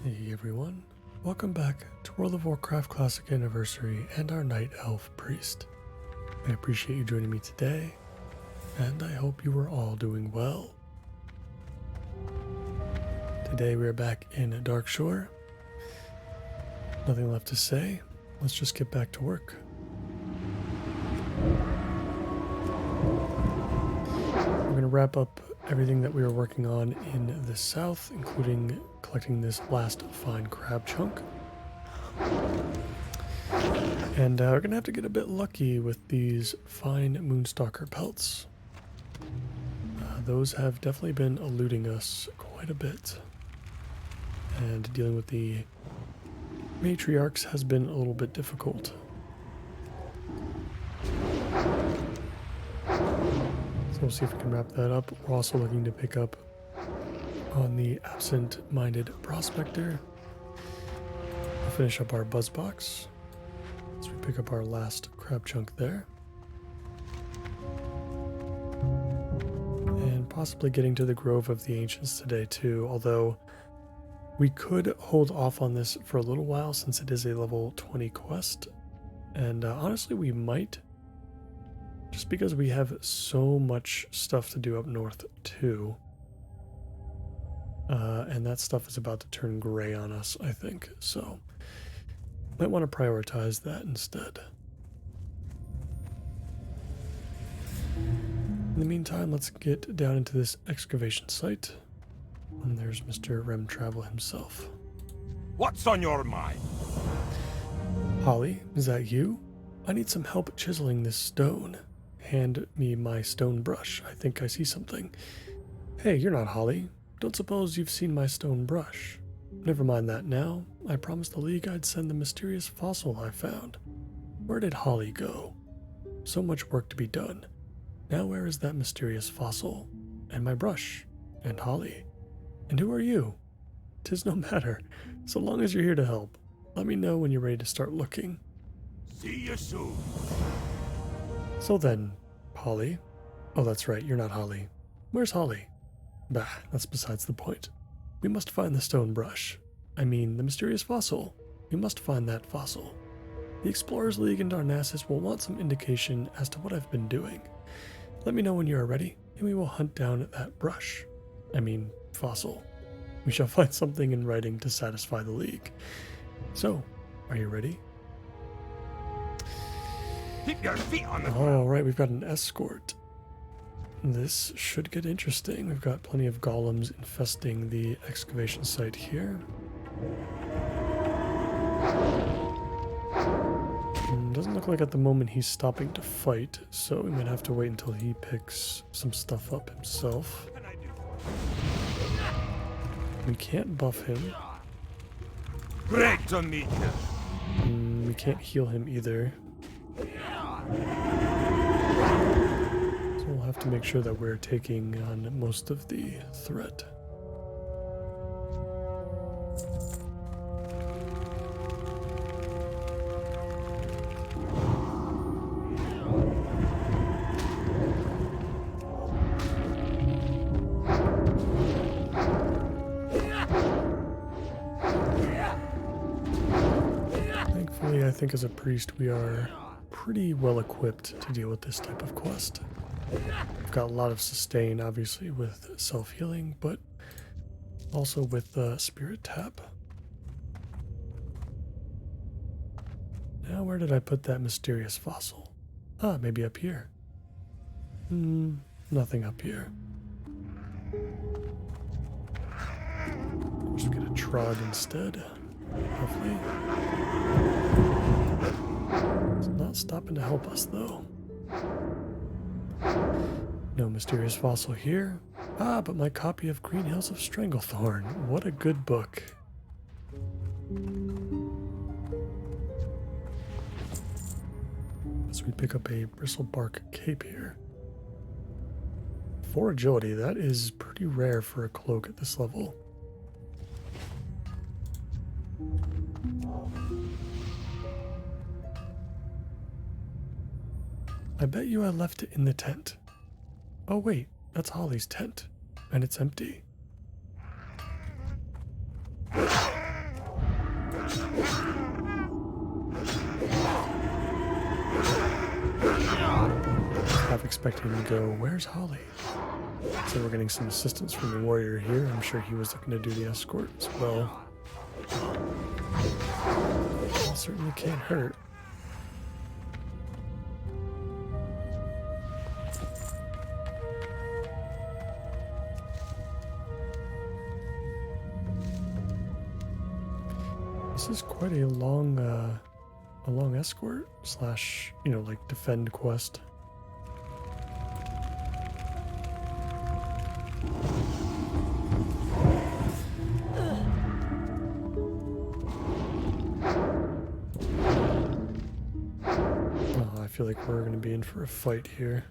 Hey everyone, welcome back to World of Warcraft Classic Anniversary and our Night Elf Priest. I appreciate you joining me today, and I hope you are all doing well. Today we are back in Darkshore. Nothing left to say, let's just get back to work. We're going to wrap up everything that we were working on in the south, including collecting this last fine crab chunk. And we're going to have to get a bit lucky with these fine Moonstalker pelts. Those have definitely been eluding us quite a bit. And dealing with the matriarchs has been a little bit difficult. So we'll see if we can wrap that up. We're also looking to pick up on the absent-minded prospector. We'll finish up our buzz box. So we pick up our last crab chunk there. And possibly getting to the Grove of the Ancients today too, although we could hold off on this for a little while since it is a level 20 quest. And honestly, we might. Just because we have so much stuff to do up north too. And that stuff is about to turn gray on us, I think. So, might want to prioritize that instead. In the meantime, let's get down into this excavation site. And there's Mr. Rem Travel himself. What's on your mind? Holly, is that you? I need some help chiseling this stone. Hand me my stone brush. I think I see something. Hey, you're not Holly. Don't suppose you've seen my stone brush. Never mind that now. I promised the League I'd send the mysterious fossil I found. Where did Holly go? So much work to be done. Now where is that mysterious fossil? And my brush? And Holly? And who are you? 'Tis no matter. So long as you're here to help. Let me know when you're ready to start looking. See you soon. So then, Holly. Oh, that's right, you're not Holly. Where's Holly? Bah, that's besides the point. We must find the stone brush. I mean, the mysterious fossil. We must find that fossil. The Explorers League and Narcissus will want some indication as to what I've been doing. Let me know when you are ready, and we will hunt down that brush. I mean, fossil. We shall find something in writing to satisfy the League. So, are you ready? Keep your feet on the ground. All right, we've got an escort. This should get interesting. We've got plenty of golems infesting the excavation site here. Doesn't look like at the moment he's stopping to fight, so we might have to wait until he picks some stuff up himself. What can I do? We can't buff him. Great to meet you. We can't heal him either. So we'll have to make sure that we're taking on most of the threat. Thankfully, I think as a priest we are pretty well equipped to deal with this type of quest. We've got a lot of sustain, obviously, with self-healing, but also with Spirit Tap. Now, where did I put that mysterious fossil? Ah, maybe up here. Nothing up here. Just get a trod instead, hopefully. It's not stopping to help us, though. No mysterious fossil here. Ah, but my copy of Green Hills of Stranglethorn. What a good book. So we pick up a bristlebark cape here. 4 agility, that is pretty rare for a cloak at this level. I bet you I left it in the tent. Oh wait, that's Holly's tent. And it's empty. expecting him to go, "Where's Holly?" So we're getting some assistance from the warrior here. I'm sure he was looking to do the escort as well. Well, certainly can't hurt. This is quite a long escort slash, like defend quest. Oh, I feel like we're going to be in for a fight here.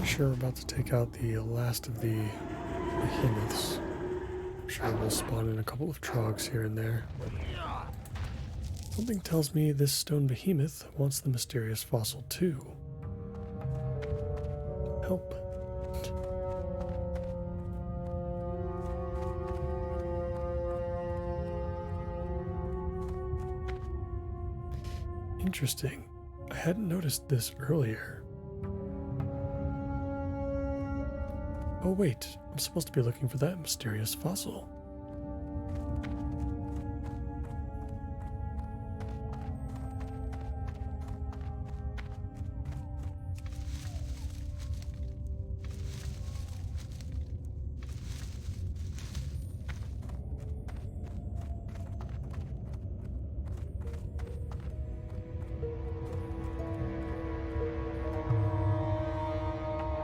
Sure, we're about to take out the last of the behemoths. I'm sure we'll spawn in a couple of trogs here and there. Something tells me this stone behemoth wants the mysterious fossil too. Help. Interesting. I hadn't noticed this earlier. Oh wait, I'm supposed to be looking for that mysterious fossil.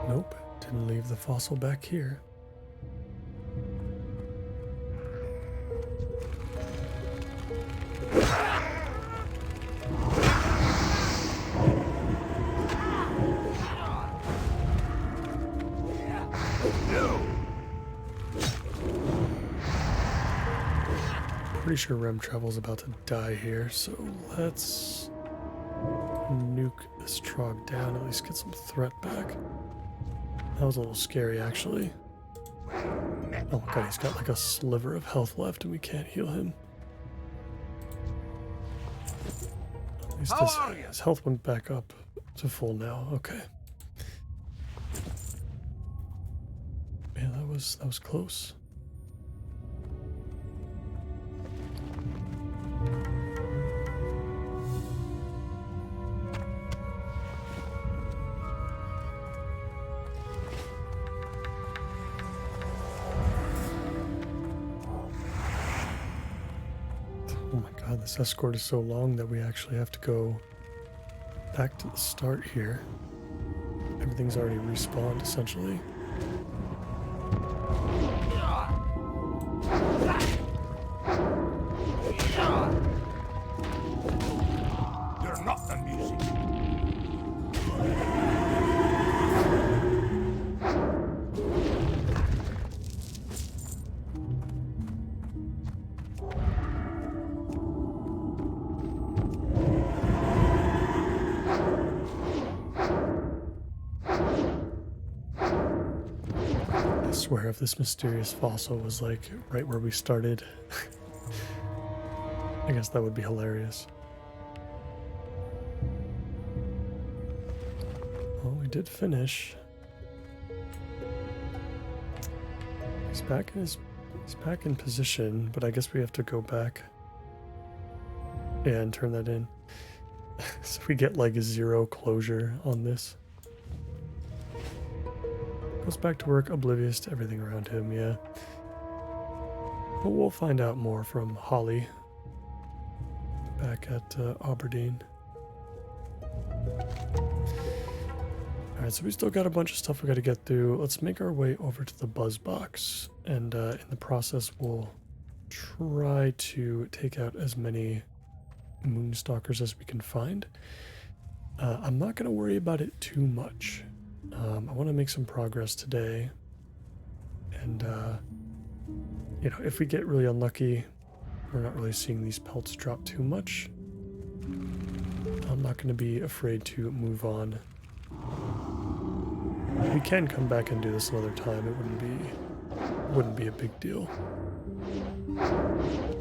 Nope. Didn't leave the fossil back here. Pretty sure Rem Travel's about to die here, so let's nuke this trog down, at least get some threat back. That was a little scary, actually. Oh my god, he's got like a sliver of health left and we can't heal him. At least his health went back up to full now. Okay. Man, that was close. This escort is so long that we actually have to go back to the start here. Everything's already respawned, essentially. You're not the music. I swear if this mysterious fossil was like right where we started, I guess that would be hilarious. Well, we did finish. He's back in position, but I guess we have to go back and turn that in. So we get like 0 closure on this. Goes back to work, oblivious to everything around him, yeah. But we'll find out more from Holly back at Aberdeen. Alright, so we still got a bunch of stuff we got to get through. Let's make our way over to the buzz box, and in the process we'll try to take out as many moonstalkers as we can find. I'm not going to worry about it too much. I want to make some progress today, and you know, if we get really unlucky, we're not really seeing these pelts drop too much, I'm not going to be afraid to move on. We can come back and do this another time. It wouldn't be a big deal.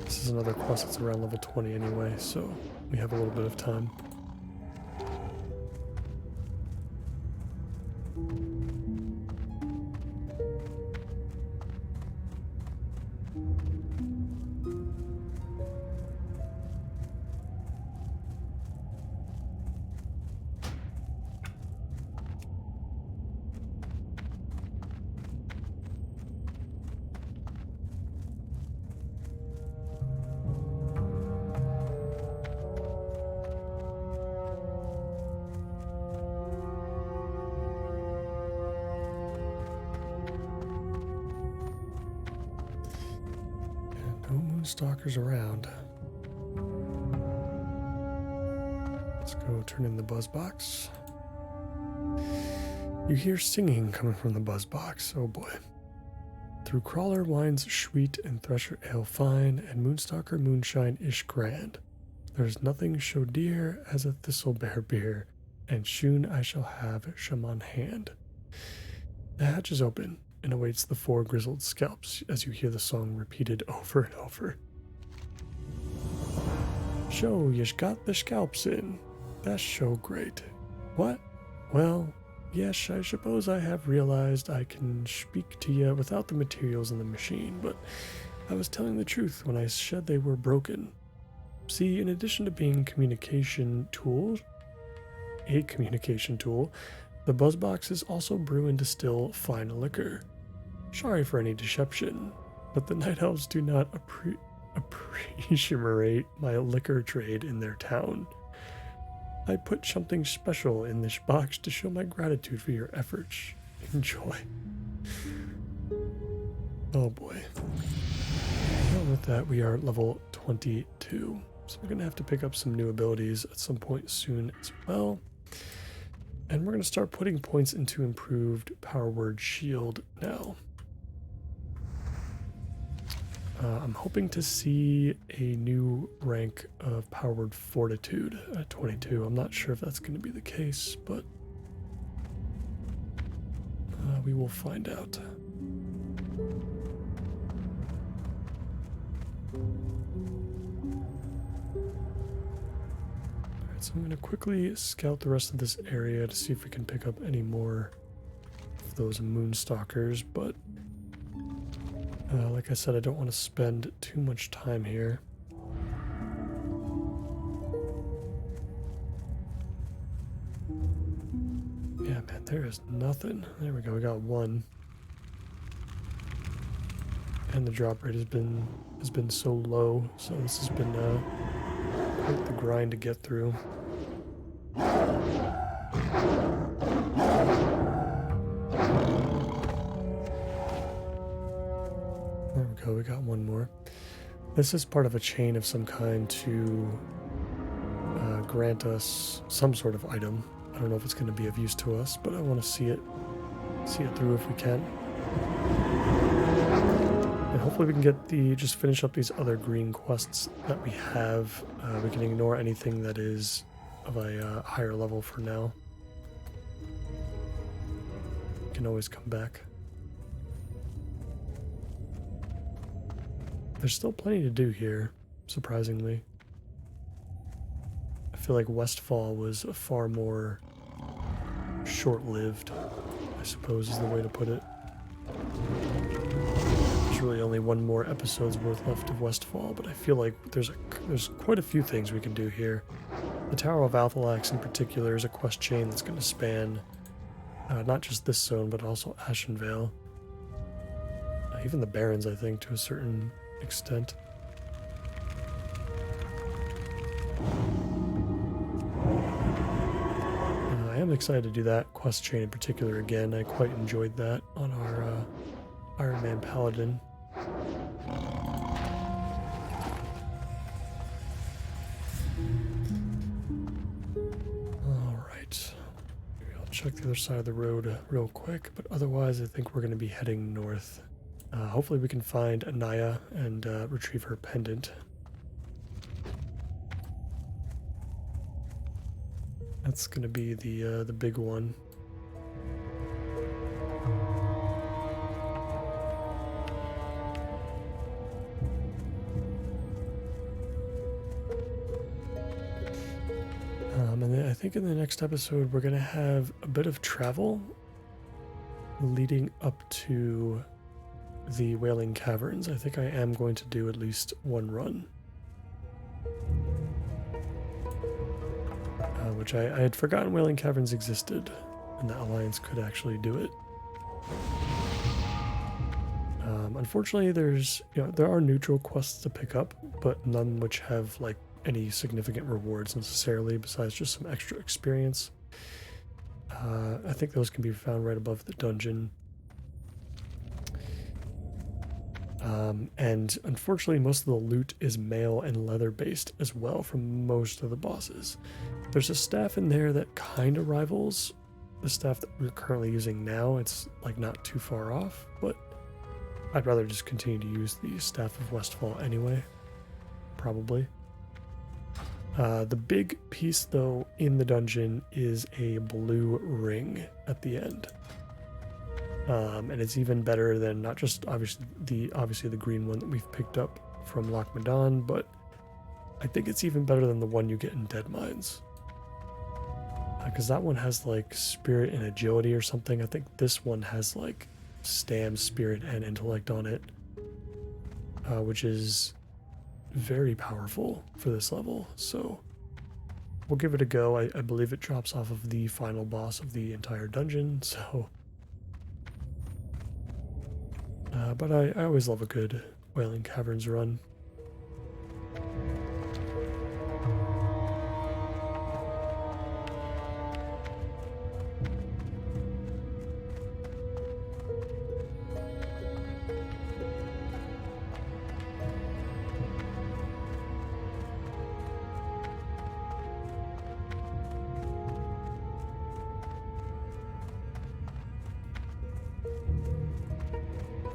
This is another quest that's around level 20 anyway, so we have a little bit of time. Stalkers around. Let's go turn in the buzz box. You hear singing coming from the buzz box. Oh boy. Through crawler wines sweet and thresher ale fine, and moonstalker moonshine ish grand. There's nothing so dear as a thistlebear beer, and soon I shall have shaman hand. The hatch is open and awaits the 4 grizzled scalps as you hear the song repeated over and over. Show you've got the scalps in. That's so great. What? Well, yes, I suppose I have realized I can speak to you without the materials in the machine, but I was telling the truth when I said they were broken. See, in addition to being a communication tool, the buzzboxes also brew and distill fine liquor. Sorry for any deception, but the night elves do not appreciate my liquor trade in their town. I put something special in this box to show my gratitude for your efforts. Enjoy. Oh boy. Well, with that, we are level 22. So we're going to have to pick up some new abilities at some point soon as well. And we're going to start putting points into improved power word shield now. I'm hoping to see a new rank of power word fortitude at 22. I'm not sure if that's going to be the case, but we will find out. Alright, so I'm going to quickly scout the rest of this area to see if we can pick up any more of those moonstalkers, but like I said, I don't want to spend too much time here. Yeah, man, there is nothing. There we go, we got one. And the drop rate has been so low, so this has been quite the grind to get through. There we go, we got one more. This is part of a chain of some kind to grant us some sort of item. I don't know if it's going to be of use to us, but I want to see it through if we can. And hopefully we can just finish up these other green quests that we have. We can ignore anything that is of a higher level for now. We can always come back. There's still plenty to do here, surprisingly. I feel like Westfall was a far more short-lived, I suppose is the way to put it. There's really only one more episode's worth left of Westfall, but I feel like there's quite a few things we can do here. The Tower of Althalax in particular is a quest chain that's going to span not just this zone, but also Ashenvale. Even the Barrens, I think, to a certain extent. excited to do that quest chain in particular again. I quite enjoyed that on our Iron Man Paladin. Alright. Maybe I'll check the other side of the road real quick, but otherwise I think we're going to be heading north. Hopefully we can find Anaya and retrieve her pendant. That's going to be the big one. And then I think in the next episode we're going to have a bit of travel leading up to the Wailing Caverns. I think I am going to do at least one run. Which I had forgotten Wailing Caverns existed, and that Alliance could actually do it. Unfortunately, there are neutral quests to pick up, but none which have like any significant rewards necessarily, besides just some extra experience. I think those can be found right above the dungeon. And unfortunately, most of the loot is mail and leather based as well from most of the bosses. There's a staff in there that kind of rivals the staff that we're currently using now. It's like not too far off, but I'd rather just continue to use the Staff of Westfall anyway, probably. The big piece though in the dungeon is a blue ring at the end. And it's even better than not just obviously the green one that we've picked up from Loch Madan, but I think it's even better than the one you get in Dead Mines. Because that one has like spirit and agility or something. I think this one has like stam, spirit, and intellect on it, which is very powerful for this level. So we'll give it a go. I believe it drops off of the final boss of the entire dungeon, so... but I always love a good Wailing Caverns run.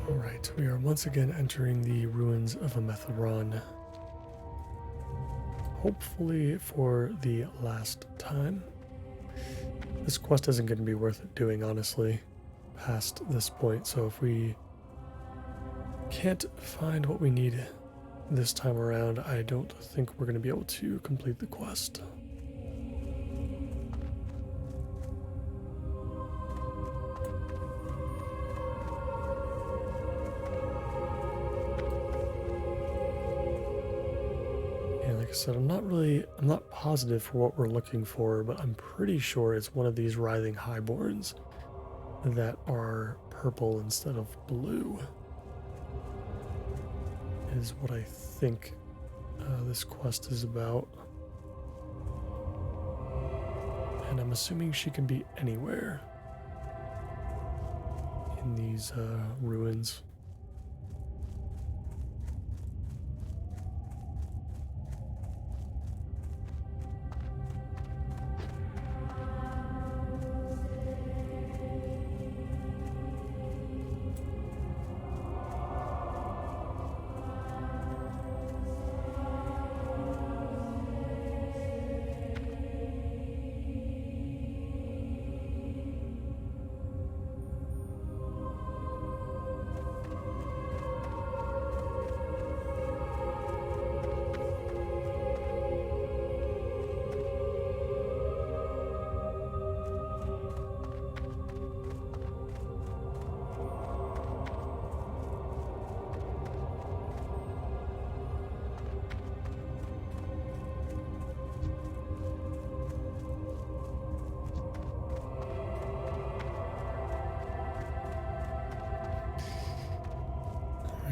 Alright, we are once again entering the ruins of Amethyron. Hopefully for the last time. This quest isn't going to be worth it doing, honestly, past this point, so if we can't find what we need this time around, I don't think we're going to be able to complete the quest. Like I said, I'm not positive for what we're looking for, but I'm pretty sure it's one of these writhing highborns that are purple instead of blue, is what I think this quest is about. And I'm assuming she can be anywhere in these ruins.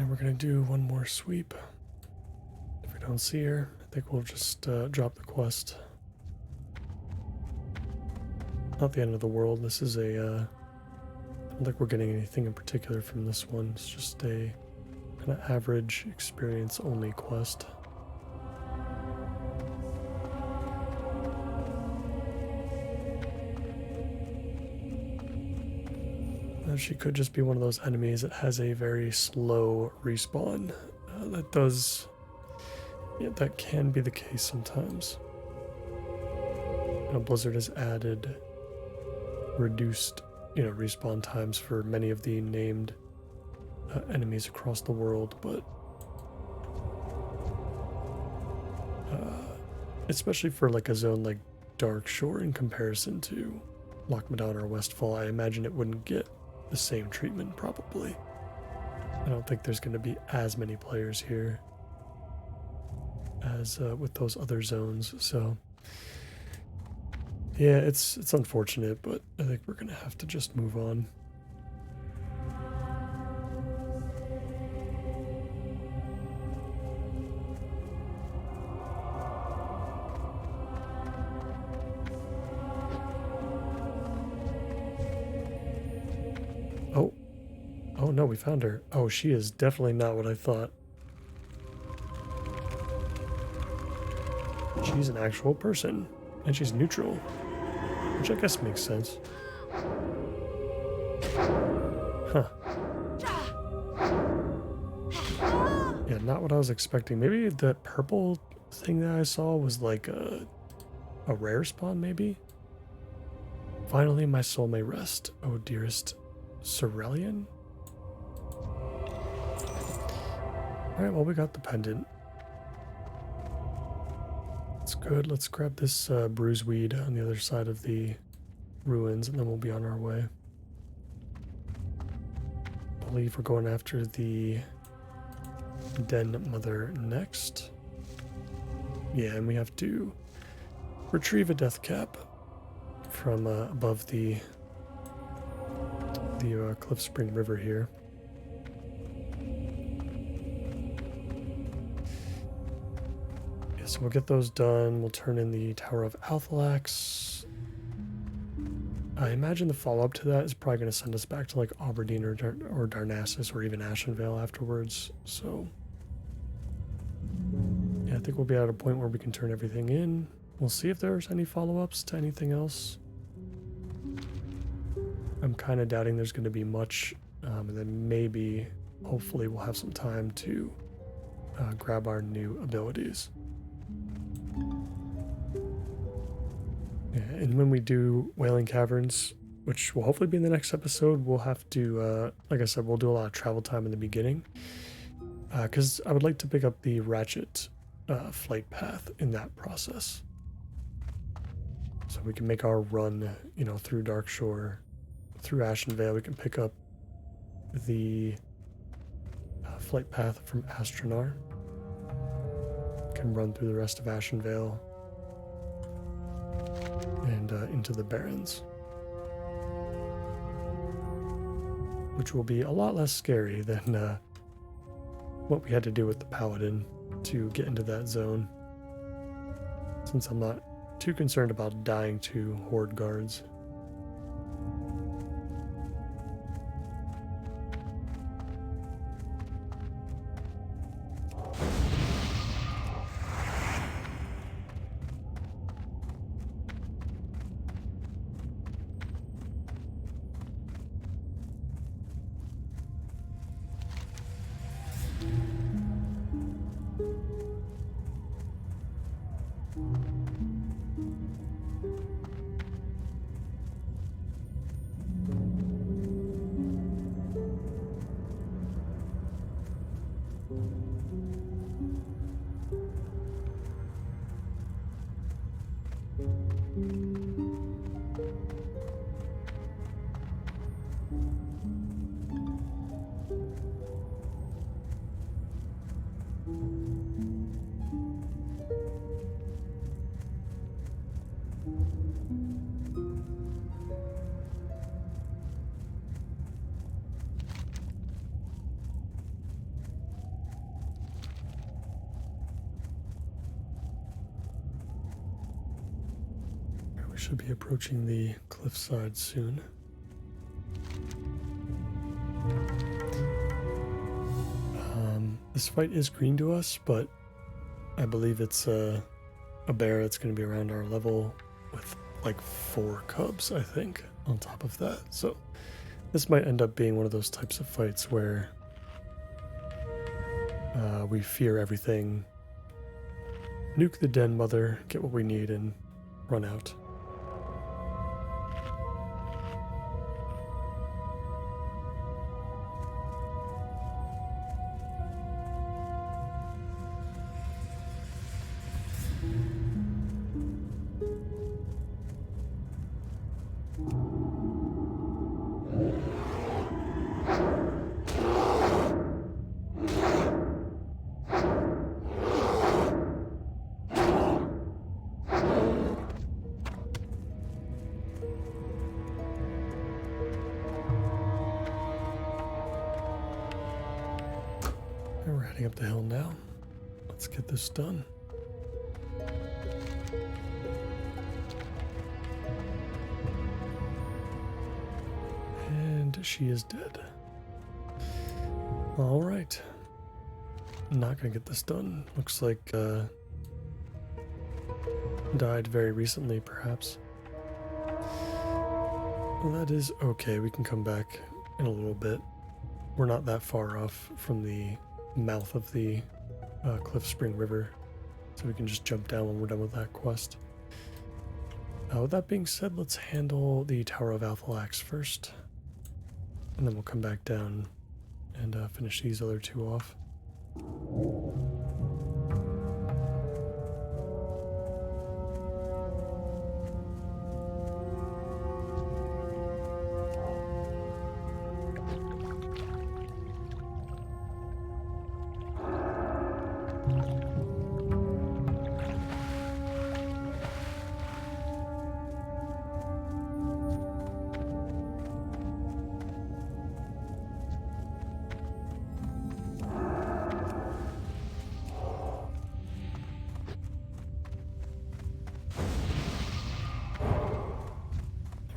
We're going to do one more sweep. If we don't see her, I think we'll just drop the quest. not the end of the world. This is a, I don't think we're getting anything in particular from this one. It's just a kind of average experience only quest. She could just be one of those enemies that has a very slow respawn. That can be the case sometimes. Blizzard has added reduced, respawn times for many of the named enemies across the world, but especially for like a zone like Darkshore in comparison to Loch Madonna or Westfall, I imagine it wouldn't get the same treatment probably. I don't think there's going to be as many players here as with those other zones, so yeah, it's unfortunate, but I think we're going to have to just move on. Oh no, we found her. Oh, she is definitely not what I thought. She's an actual person, and she's neutral, which I guess makes sense. Huh. Yeah, not what I was expecting. Maybe the purple thing that I saw was like a rare spawn, maybe? Finally, my soul may rest, oh dearest Cerulean. Alright, well, we got the pendant. That's good. Let's grab this bruiseweed on the other side of the ruins, and then we'll be on our way. I believe we're going after the Den Mother next. Yeah, and we have to retrieve a death cap from above the Cliff Spring River here. So we'll get those done. We'll turn in the Tower of Althalax. I imagine the follow-up to that is probably going to send us back to like Aberdeen or Darnassus or even Ashenvale afterwards. So yeah, I think we'll be at a point where we can turn everything in. We'll see if there's any follow-ups to anything else. I'm kind of doubting there's going to be much, and then maybe, hopefully, we'll have some time to grab our new abilities. Yeah, and when we do Wailing Caverns, which will hopefully be in the next episode, we'll have to, like I said, we'll do a lot of travel time in the beginning, because I would like to pick up the Ratchet flight path in that process. So we can make our run, through Darkshore, through Ashenvale. We can pick up the flight path from Astronar. Can run through the rest of Ashenvale and into the Barrens, which will be a lot less scary than what we had to do with the Paladin to get into that zone, since I'm not too concerned about dying to Horde guards. should be approaching the cliffside soon. This fight is green to us, but I believe it's a bear that's going to be around our level with like 4 cubs, I think, on top of that. So this might end up being one of those types of fights where we fear everything, nuke the den mother, get what we need, and run out. We're heading up the hill now. Let's get this done. And she is dead. All right. Not gonna get this done. Looks like died very recently, perhaps. Well, that is okay. We can come back in a little bit. We're not that far off from the mouth of the Cliff Spring River, so we can just jump down when we're done with that quest. With that being said, let's handle the Tower of Althalax first, and then we'll come back down and finish these other 2 off.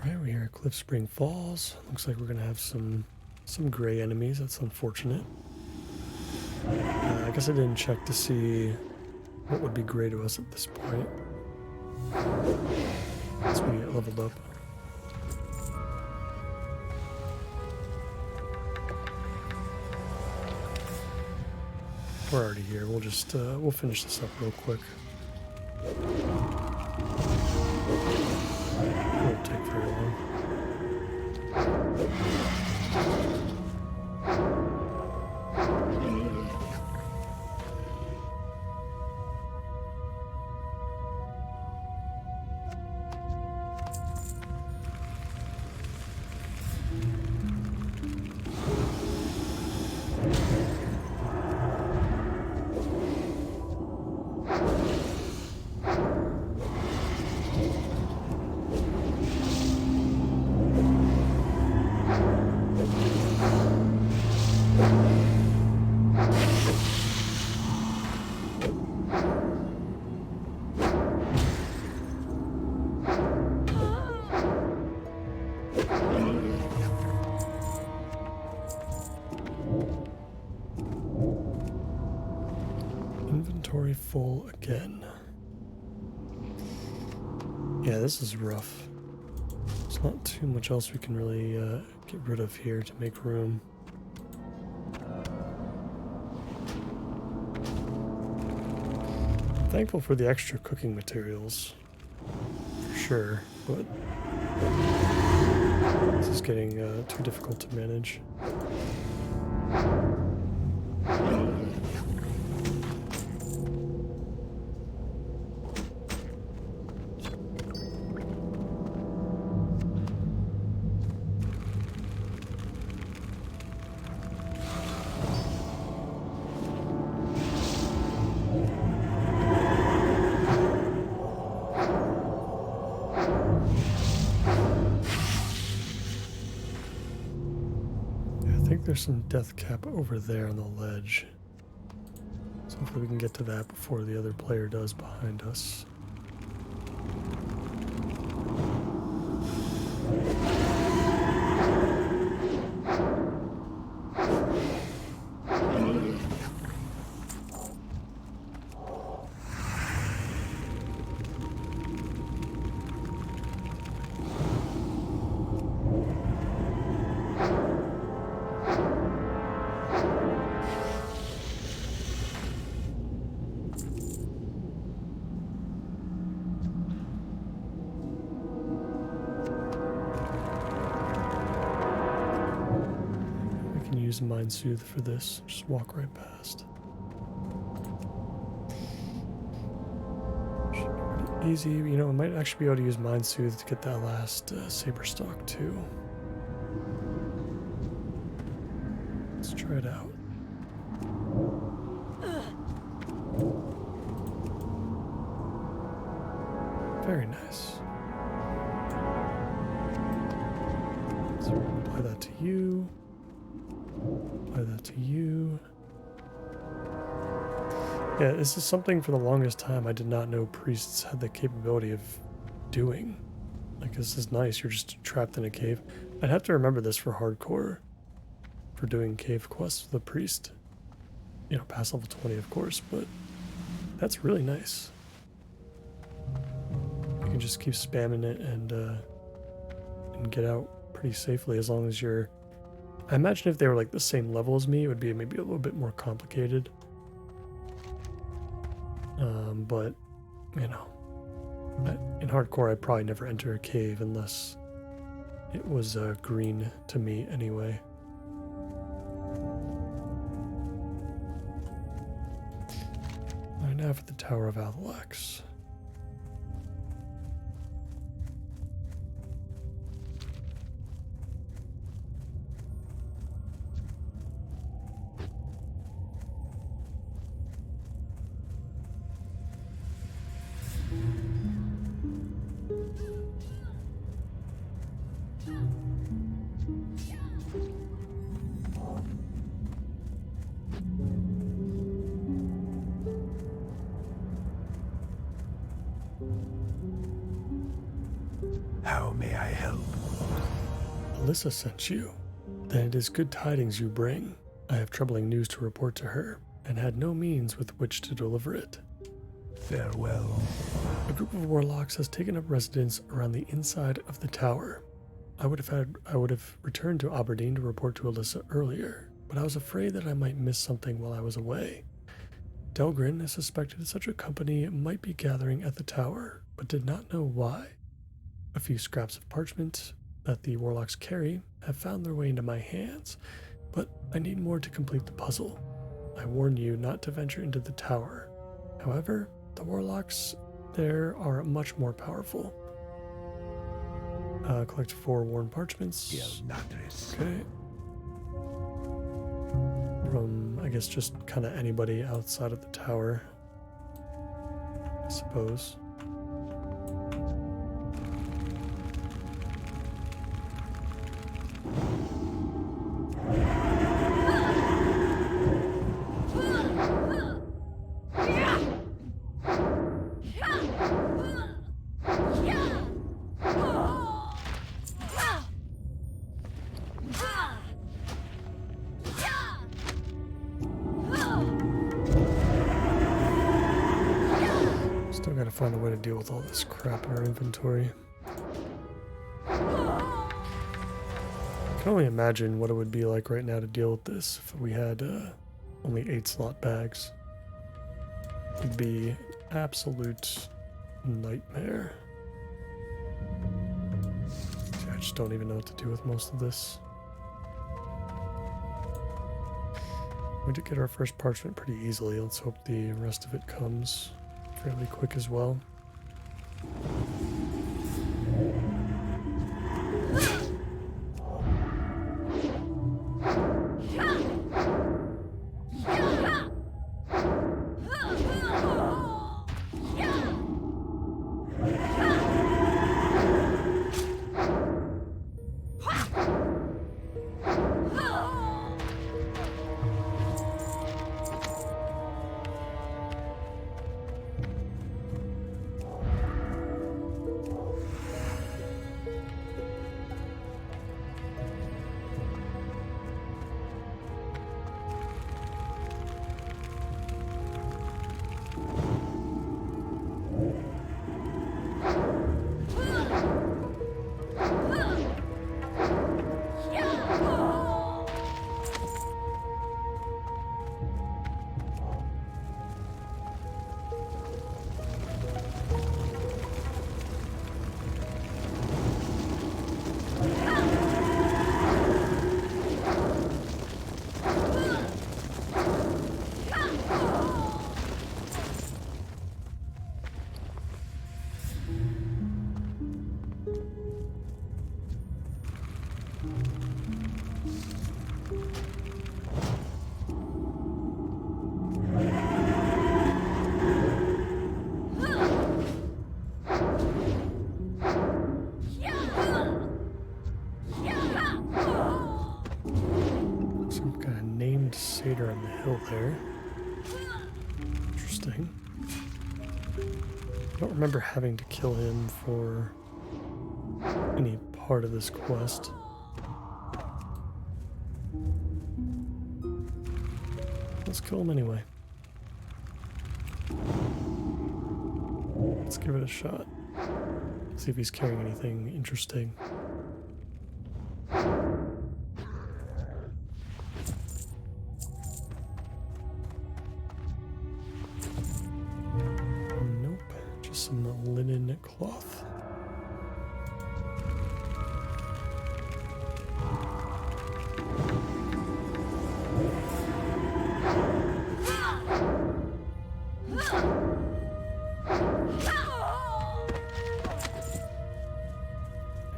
We're here at Cliff Spring Falls. Looks like we're gonna have some gray enemies. That's unfortunate. I guess I didn't check to see what would be gray to us at this point. Once we get leveled up. We're already here. We'll just we'll finish this up real quick. Won't take very long. Inventory full again. Yeah, this is rough. There's not too much else we can really get rid of here to make room. I'm thankful for the extra cooking materials, for sure, but this is getting too difficult to manage. There's some death cap over there on the ledge. So hopefully we can get to that before the other player does behind us. use Mind Soothe for this. Just walk right past. Pretty easy. You know, I might actually be able to use Mind Soothe to get that last saber stock too. Let's try it out. Very nice. So apply that to you. Apply that to you. Yeah, this is something for the longest time I did not know priests had the capability of doing. Like, this is nice. You're just trapped in a cave. I'd have to remember this for hardcore. For doing cave quests with a priest. You know, past level 20, of course, but that's really nice. You can just keep spamming it and get out pretty safely as long as you're... I imagine if they were like the same level as me, it would be maybe a little bit more complicated. But, you know, in hardcore I'd probably never enter a cave unless it was green to me anyway. Alright, now for the Tower of Avalax. How may I help? Alyssa sent you. Then it is good tidings you bring. I have troubling news to report to her, and had no means with which to deliver it. Farewell. A group of warlocks has taken up residence around the inside of the tower. I would have returned to Aberdeen to report to Alyssa earlier, but I was afraid that I might miss something while I was away. Delgrin has suspected such a company might be gathering at the tower, but did not know why. A few scraps of parchment that the warlocks carry have found their way into my hands, but I need more to complete the puzzle. I warn you not to venture into the tower. However, the warlocks there are much more powerful. Collect 4 worn parchments. Okay. From, I guess, just kind of anybody outside of the tower, I suppose. Still gotta find a way to deal with all this crap in our inventory. I can only imagine what it would be like right now to deal with this if we had only 8 slot bags. It'd be an absolute nightmare. See, I just don't even know what to do with most of this. We did get our first parchment pretty easily. Let's hope the rest of it comes fairly quick as well. satyr on the hill there. Interesting. I don't remember having to kill him for any part of this quest. Let's kill him anyway. Let's give it a shot. See if he's carrying anything interesting. Nope, just some linen cloth.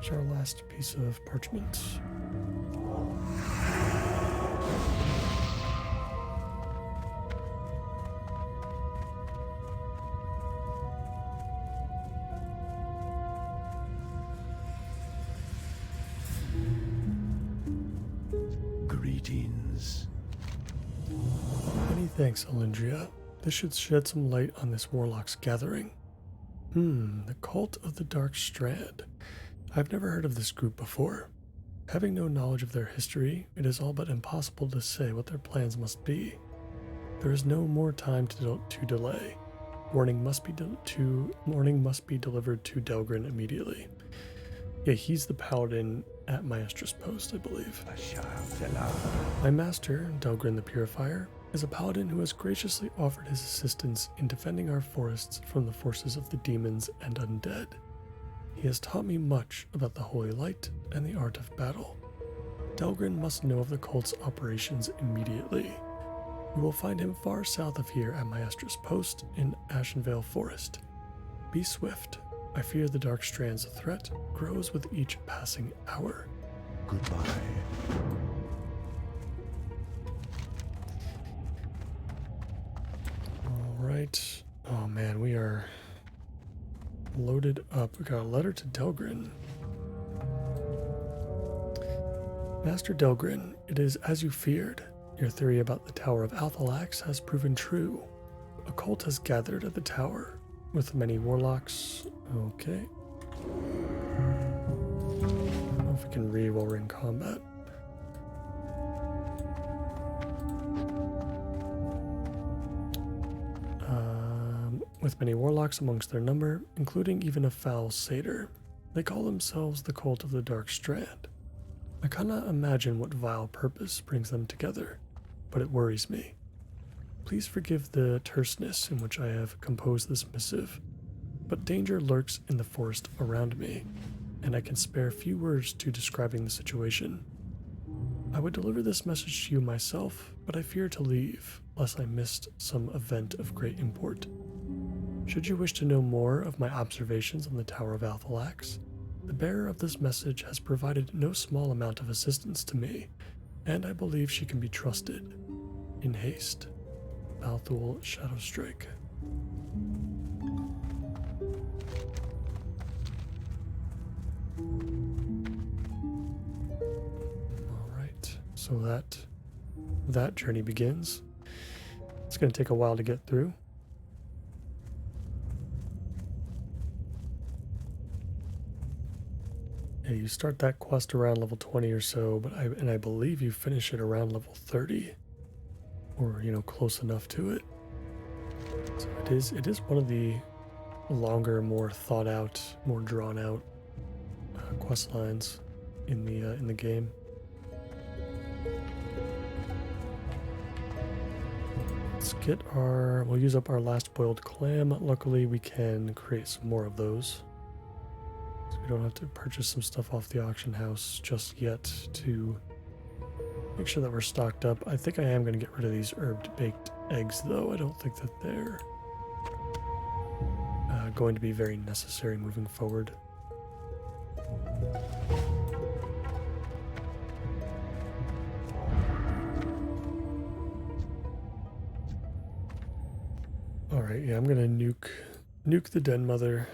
Here's our last piece of parchment. Greetings. Many thanks, Alindria. This should shed some light on this warlock's gathering. The Cult of the Dark Strand. I've never heard of this group before. Having no knowledge of their history, it is all but impossible to say what their plans must be. There is no more time to delay. Warning must be delivered to Delgrin immediately. Yeah, he's the paladin at Maestra's post, I believe. My master, Delgrin the Purifier, is a paladin who has graciously offered his assistance in defending our forests from the forces of the demons and undead. He has taught me much about the Holy Light and the art of battle. Delgrin must know of the cult's operations immediately. You will find him far south of here at Maestra's post in Ashenvale Forest. Be swift. I fear the Dark Strand's threat grows with each passing hour. Goodbye. Alright. Oh man, we are loaded up. We got a letter to Delgrin. Master Delgrin, it is as you feared. Your theory about the Tower of Althalax has proven true. A cult has gathered at the tower, with many warlocks. Okay. I don't know if we can read while we're in combat. With many warlocks amongst their number, including even a foul satyr. They call themselves the Cult of the Dark Strand. I cannot imagine what vile purpose brings them together, but it worries me. Please forgive the terseness in which I have composed this missive, but danger lurks in the forest around me, and I can spare few words to describing the situation. I would deliver this message to you myself, but I fear to leave, lest I missed some event of great import. Should you wish to know more of my observations on the Tower of Althalax, the bearer of this message has provided no small amount of assistance to me, and I believe she can be trusted. In haste, Balthul Shadowstrike. Alright, so that journey begins. It's going to take a while to get through. Yeah, you start that quest around level 20 or so, but I believe you finish it around level 30, or close enough to it. So it is one of the longer, more thought out, more drawn out quest lines in the game. We'll use up our last boiled clam. Luckily, we can create some more of those. So we don't have to purchase some stuff off the auction house just yet to make sure that we're stocked up. I think I am going to get rid of these herbed baked eggs, though. I don't think that they're going to be very necessary moving forward. Alright, yeah, I'm gonna nuke the den mother.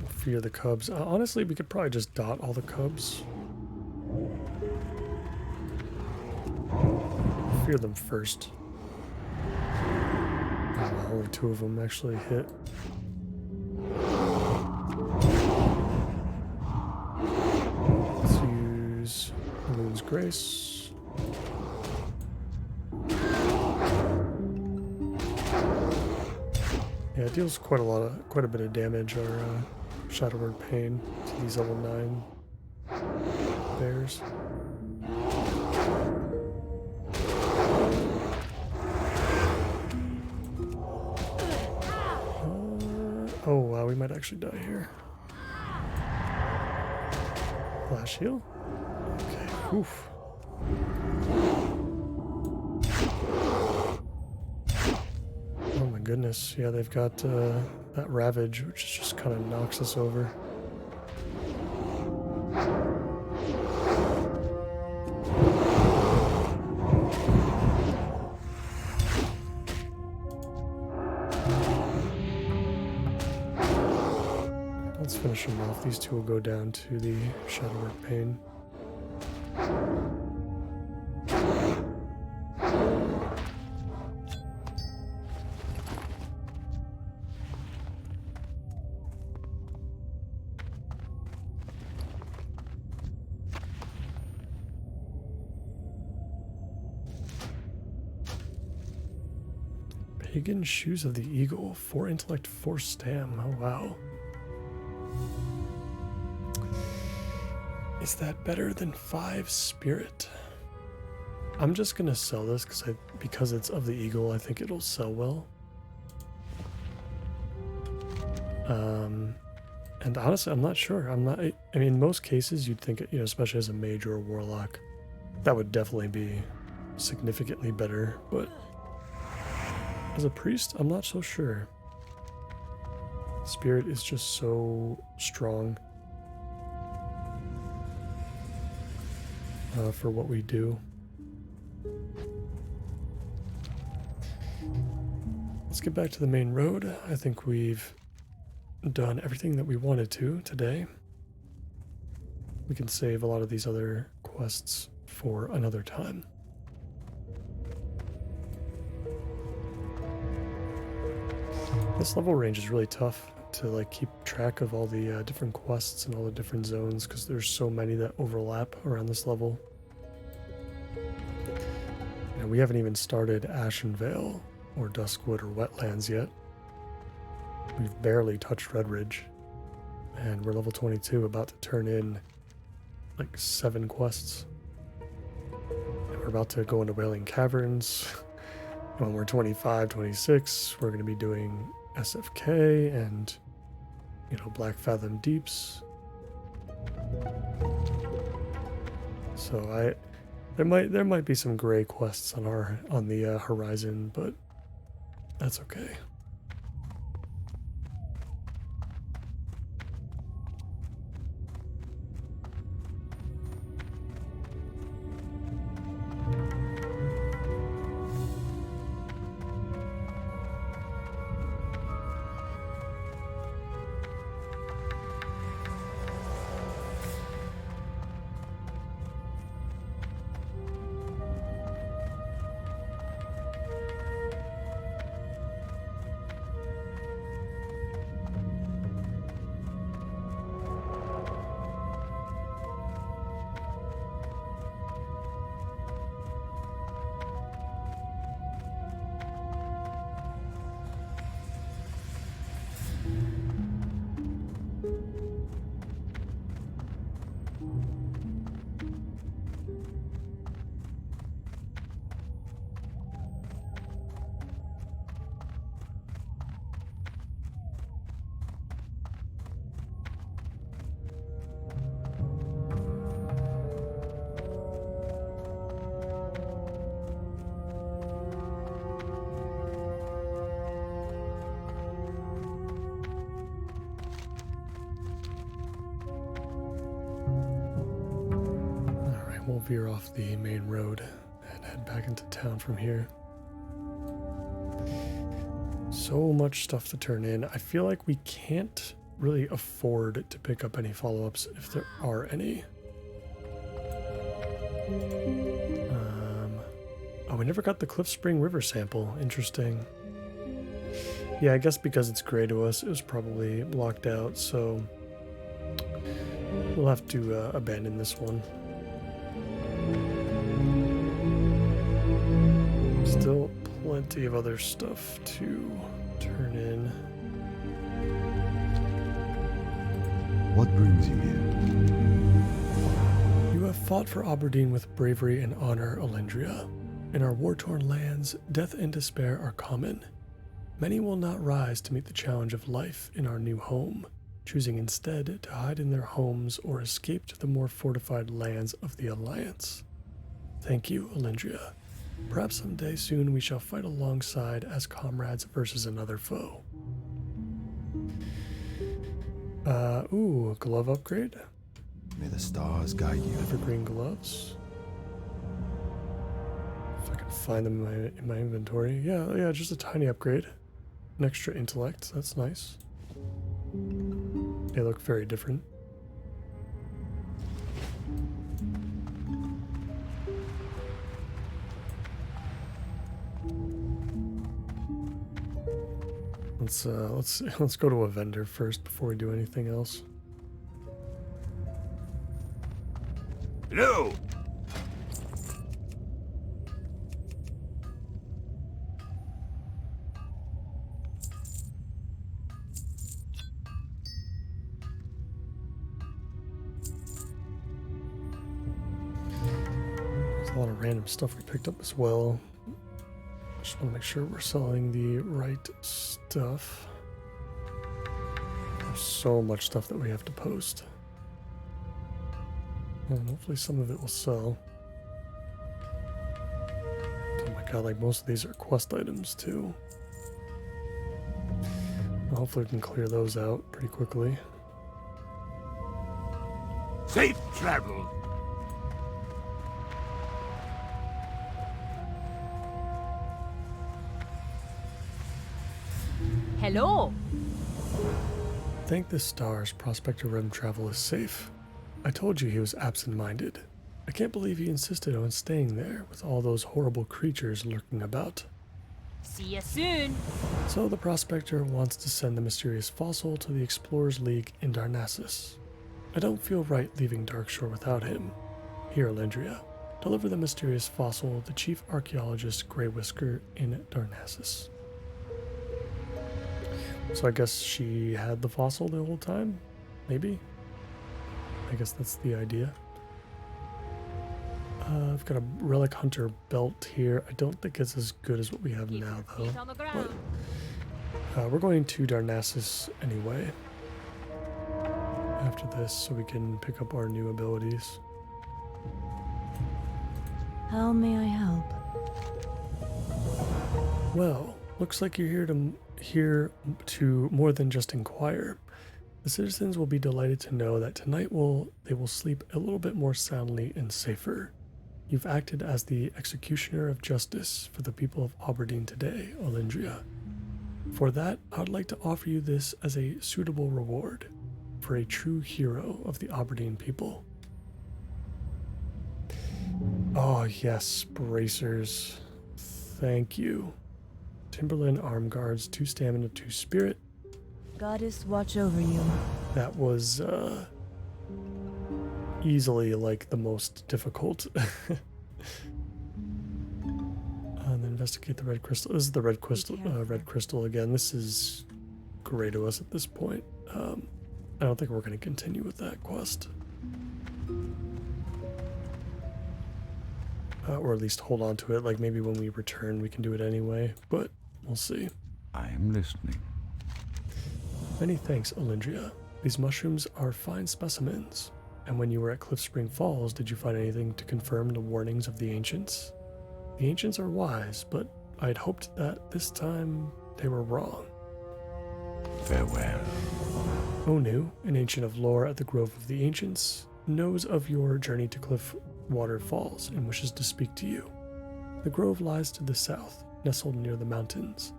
We'll fear the cubs. Honestly, we could probably just dot all the cubs. fear them first. Oh, only 2 of them actually hit. Let's use Moon's Grace. Yeah, it deals quite a bit of damage. Our Shadowward Pain to these level 9 bears. Oh wow, we might actually die here. Flash heal. Okay. Oof. Oh my goodness. Yeah, they've got that Ravage, which just kind of knocks us over. Let's finish them off. These 2 will go down to the Shadowward Pain. Pagan Shoes of the Eagle. 4 intellect, 4 stam. Oh wow. Is that better than 5 spirit? I'm just gonna sell this because it's of the eagle. I think it'll sell well. And honestly, I'm not sure. I mean, in most cases, you'd think, you know, especially as a mage or a warlock, that would definitely be significantly better. But as a priest, I'm not so sure. Spirit is just so strong. For what we do. Let's get back to the main road. I think we've done everything that we wanted to today. We can save a lot of these other quests for another time. This level range is really tough to like keep track of all the different quests and all the different zones because there's so many that overlap around this level. And we haven't even started Ashenvale or Duskwood or Wetlands yet. We've barely touched Redridge, and we're level 22, about to turn in like 7 quests. And we're about to go into Wailing Caverns. When we're 25, 26, we're going to be doing SFK and, you know, Black Fathom Deeps. So there might be some gray quests on the horizon, but that's okay. We'll veer off the main road and head back into town from here. So much stuff to turn in. I feel like we can't really afford to pick up any follow-ups if there are any. Oh, we never got the Cliff Spring River sample. Interesting. Yeah, I guess because it's gray to us, it was probably blocked out, so we'll have to abandon this one. Still plenty of other stuff to turn in. What brings you here? You have fought for Aberdeen with bravery and honor, Alendria. In our war-torn lands, death and despair are common. Many will not rise to meet the challenge of life in our new home, choosing instead to hide in their homes or escape to the more fortified lands of the Alliance. Thank you, Alendria. Perhaps someday soon we shall fight alongside as comrades versus another foe. Ooh, glove upgrade. May the stars guide you. Evergreen gloves. If I can find them in my inventory. Yeah, just a tiny upgrade. An extra intellect, that's nice. They look very different. Let's go to a vendor first before we do anything else. Hello! There's a lot of random stuff we picked up as well. Just want to make sure we're selling the right stuff. There's so much stuff that we have to post. And hopefully some of it will sell. Oh my god, like most of these are quest items too. Well, hopefully we can clear those out pretty quickly. Safe travel! Hello. Thank the stars, Prospector Rim travel is safe. I told you he was absent-minded. I can't believe he insisted on staying there with all those horrible creatures lurking about. See you soon. So the Prospector wants to send the mysterious fossil to the Explorers League in Narcissus. I don't feel right leaving Darkshore without him. Here, Alendria, deliver the mysterious fossil to Chief Archaeologist Grey Whisker in Narcissus. So I guess she had the fossil the whole time? Maybe? I guess that's the idea. I've got a Relic Hunter belt here. I don't think it's as good as what we have now, though. But we're going to Darnassus anyway. After this, so we can pick up our new abilities. How may I help? Well, looks like you're here to more than just inquire. The citizens will be delighted to know that tonight they will sleep a little bit more soundly and safer. You've acted as the executioner of justice for the people of Aberdeen today, Alendria. For that, I would like to offer you this as a suitable reward for a true hero of the Aberdeen people. Oh yes, bracers. Thank you. Timberland arm guards, 2 stamina, 2 spirit. Goddess watch over you. That was easily like the most difficult. And then investigate the red crystal. This is the red crystal again. This is gray to us at this point. I don't think we're going to continue with that quest. Or at least hold on to it. Like maybe when we return we can do it anyway, but we'll see. I am listening. Many thanks, Alendria. These mushrooms are fine specimens. And when you were at Cliff Spring Falls, did you find anything to confirm the warnings of the ancients? The ancients are wise, but I'd hoped that this time they were wrong. Farewell. Onu, an ancient of lore at the Grove of the Ancients, knows of your journey to Cliffwater Falls and wishes to speak to you. The grove lies to the south, nestled near the mountains.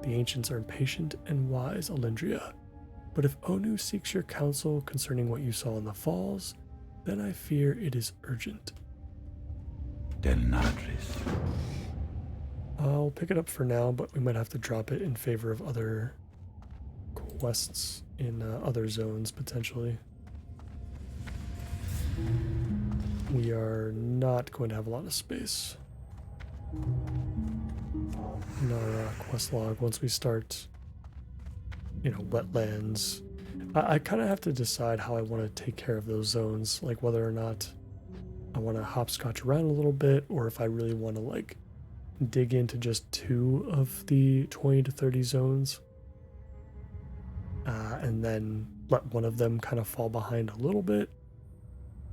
The ancients are patient and wise, Alendria, but if Onu seeks your counsel concerning what you saw in the falls, then I fear it is urgent. Del Nadris. I'll pick it up for now, but we might have to drop it in favor of other quests in other zones, potentially. We are not going to have a lot of space in our quest log once we start, wetlands. I kind of have to decide how I want to take care of those zones, like whether or not I want to hopscotch around a little bit, or if I really want to like dig into just 2 of the 20 to 30 zones, and then let one of them kind of fall behind a little bit.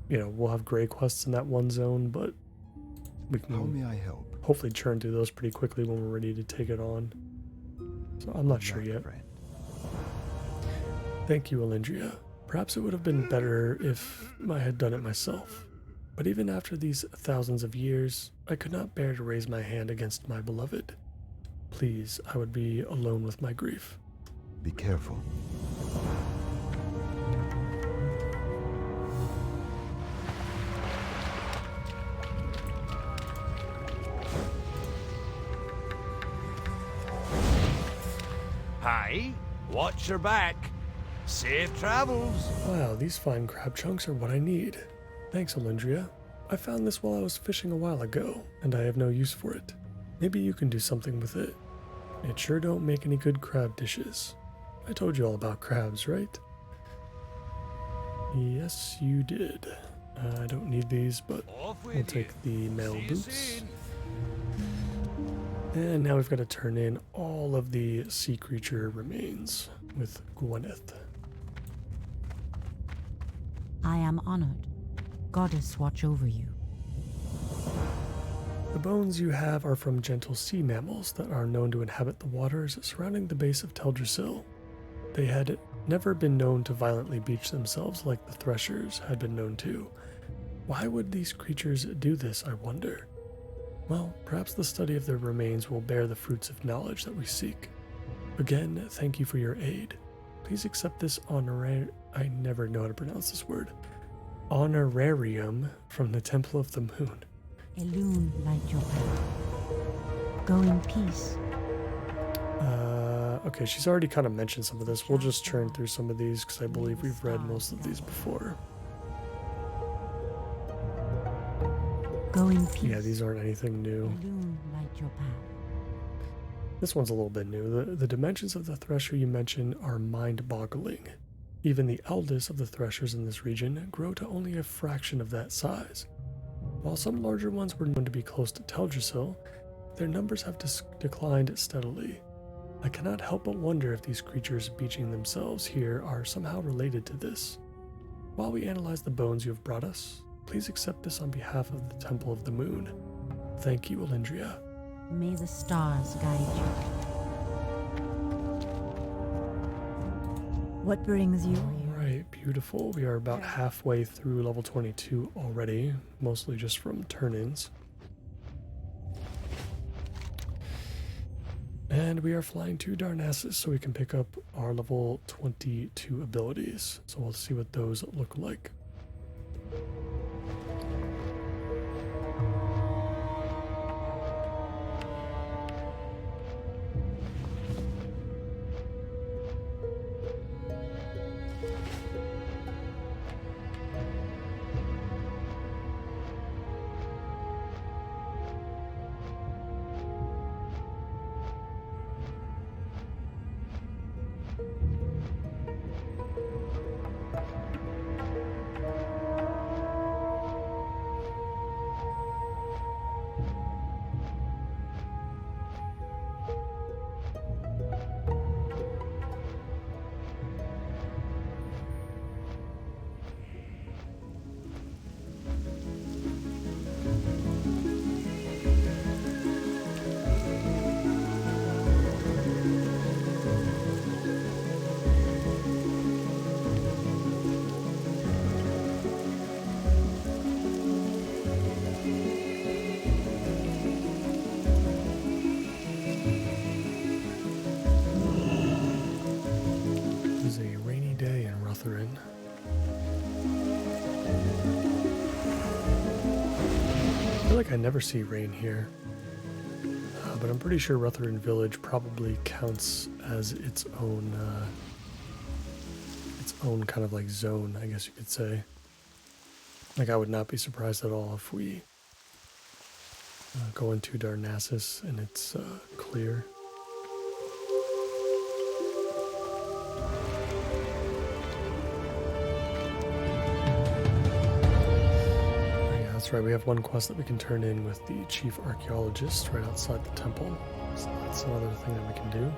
We'll have gray quests in that one zone, but we How can may I help? hopefully churn through those pretty quickly when we're ready to take it on. So I'm not sure yet. Friend. Thank you, Alindria. Perhaps it would have been better if I had done it myself. But even after these thousands of years, I could not bear to raise my hand against my beloved. Please, I would be alone with my grief. Be careful. Hi, watch your back. Safe travels. Wow, these fine crab chunks are what I need. Thanks, Alindria. I found this while I was fishing a while ago, and I have no use for it. Maybe you can do something with it. It sure don't make any good crab dishes. I told you all about crabs, right? Yes, you did. I don't need these, but Off with we'll take the mail See you boots. soon. And now we've got to turn in all of the sea creature remains with Gwyneth. I am honored. Goddess watch over you. The bones you have are from gentle sea mammals that are known to inhabit the waters surrounding the base of Teldrassil. They had never been known to violently beach themselves like the threshers had been known to. Why would these creatures do this, I wonder? Well, perhaps the study of their remains will bear the fruits of knowledge that we seek. Again, thank you for your aid. Please accept this I never know how to pronounce this word. Honorarium from the Temple of the Moon. Elune light your path. Go in peace. Okay, she's already kind of mentioned some of this. We'll just churn through some of these because I believe we've read most of these before. Go in peace. Yeah, these aren't anything new. Elune light your path. This one's a little bit new. The dimensions of the thresher you mentioned are mind-boggling. Even the eldest of the threshers in this region grow to only a fraction of that size. While some larger ones were known to be close to Teldrassil, their numbers have declined steadily. I cannot help but wonder if these creatures beaching themselves here are somehow related to this. While we analyze the bones you have brought us, please accept this on behalf of the Temple of the Moon. Thank you, Alindria. May the stars guide you. What brings you? Alright, beautiful. We are about halfway through level 22 already, mostly just from turn-ins. And we are flying to Narcissus so we can pick up our level 22 abilities. So we'll see what those look like. I feel like I never see rain here. but I'm pretty sure Rutherford Village probably counts as its own kind of like zone, I guess you could say. Like, I would not be surprised at all if we go into Narcissus and it's clear. That's right, we have one quest that we can turn in with the chief archaeologist right outside the temple. So that's another thing that we can do.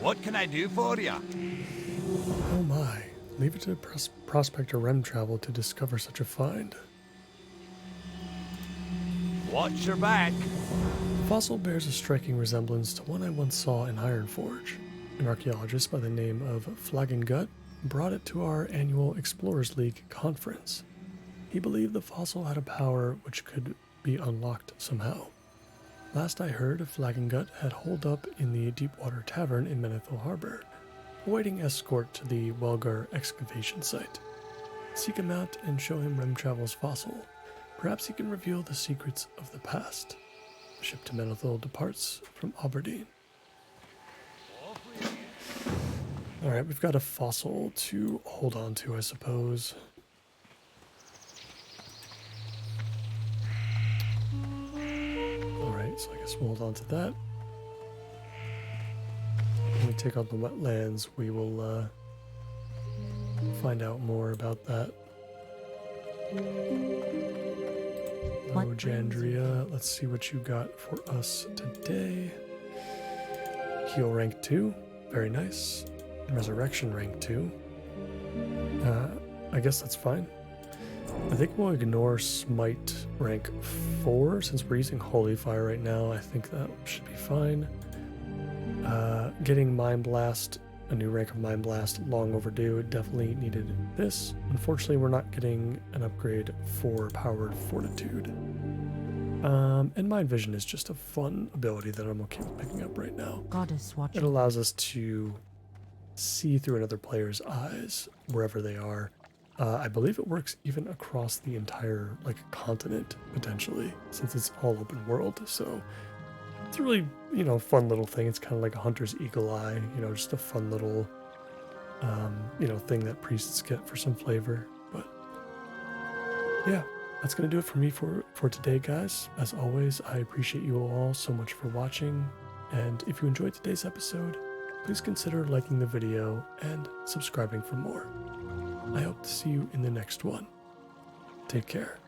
What can I do for you? Oh my, leave it to Prospector Rem Travel to discover such a find. Watch your back. The fossil bears a striking resemblance to one I once saw in Ironforge. An archaeologist by the name of Flagongut brought it to our annual Explorers League conference. He believed the fossil had a power which could be unlocked somehow. Last I heard, Flagongut had holed up in the Deepwater Tavern in Menethil Harbor, awaiting escort to the Welgar excavation site. Seek him out and show him Rem Travel's fossil. Perhaps he can reveal the secrets of the past. The ship to Menethil departs from Aberdeen. Alright, we've got a fossil to hold on to, I suppose. So I guess we'll hold on to that. When we take on the wetlands, we will find out more about that. Hello, Jandria. Let's see what you got for us today. Heal rank 2. Very nice. Resurrection rank 2. I guess that's fine. I think we'll ignore Smite rank 4 since we're using Holy Fire right now. I think that should be fine. Getting Mind Blast, a new rank of Mind Blast, long overdue. Definitely needed this. Unfortunately, we're not getting an upgrade for Powered Fortitude. And Mind Vision is just a fun ability that I'm okay with picking up right now. Goddess watching. It allows us to see through another player's eyes wherever they are. I believe it works even across the entire continent potentially, since it's all open world. So it's a really fun little thing. It's kind of like a hunter's eagle eye, just a fun little thing that priests get for some flavor. But yeah, that's gonna do it for me for today, guys. As always, I appreciate you all so much for watching, and if you enjoyed today's episode, please consider liking the video and subscribing for more. I hope to see you in the next one. Take care.